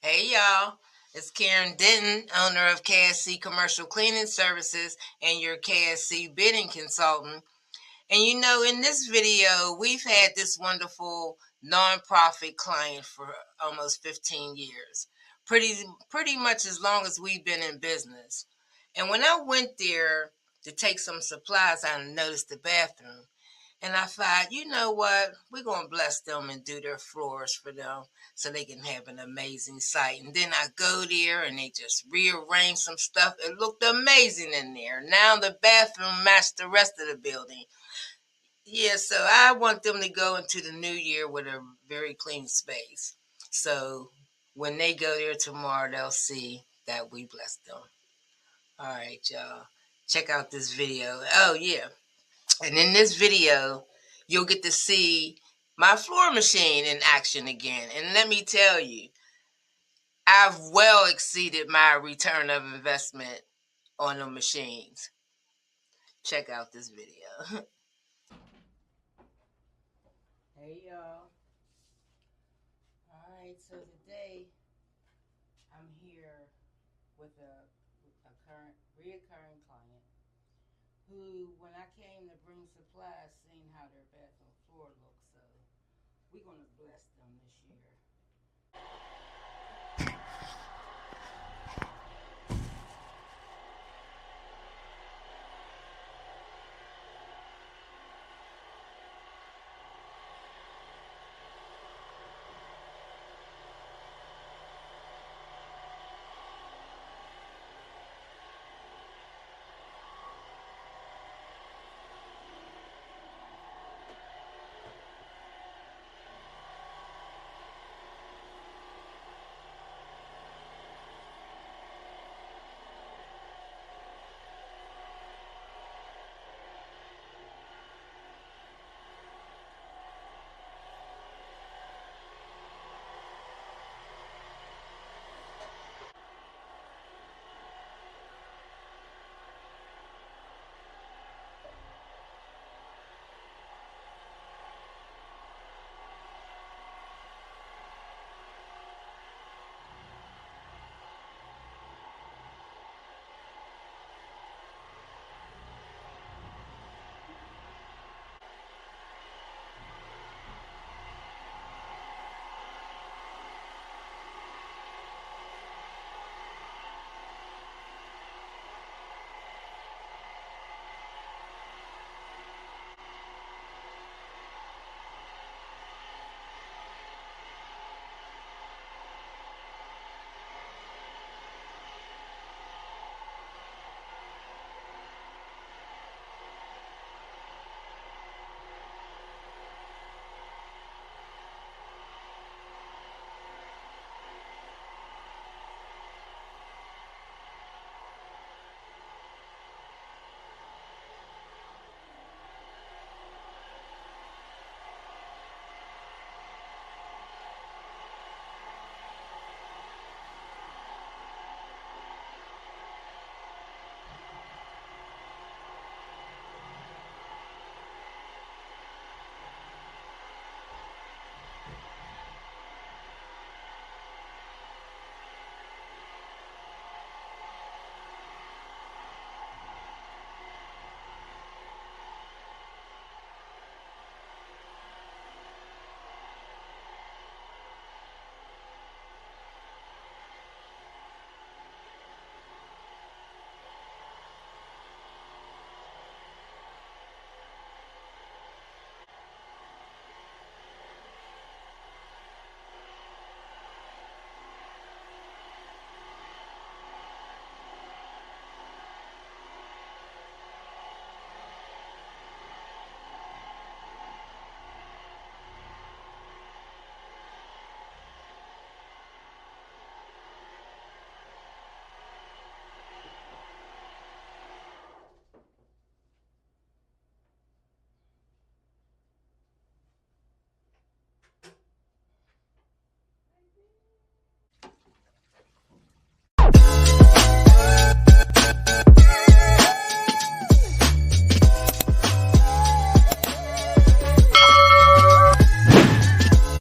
Hey y'all, it's Karen Denton, owner of KSC Commercial Cleaning Services and your KSC bidding consultant. And in this video, we've had this wonderful nonprofit client for almost 15 years. Pretty much as long as we've been in business. And when I went there to take some supplies, I noticed the bathroom. And I thought, you know what? We're going to bless them and do their floors for them so they can have an amazing site. And then I go there and they just rearrange some stuff. It looked amazing in there. Now the bathroom matched the rest of the building. Yeah, so I want them to go into the new year with a very clean space. So when they go there tomorrow, they'll see that we blessed them. All right, y'all. Check out this video. Oh, yeah. And in this video, you'll get to see my floor machine in action again. And let me tell you, I've well exceeded my return of investment on the machines. Check out this video. Hey, y'all. All right, so today I'm here with a current, reoccurring client who, when I came to bring supplies, seen how their bathroom floor looks. So we're going to bless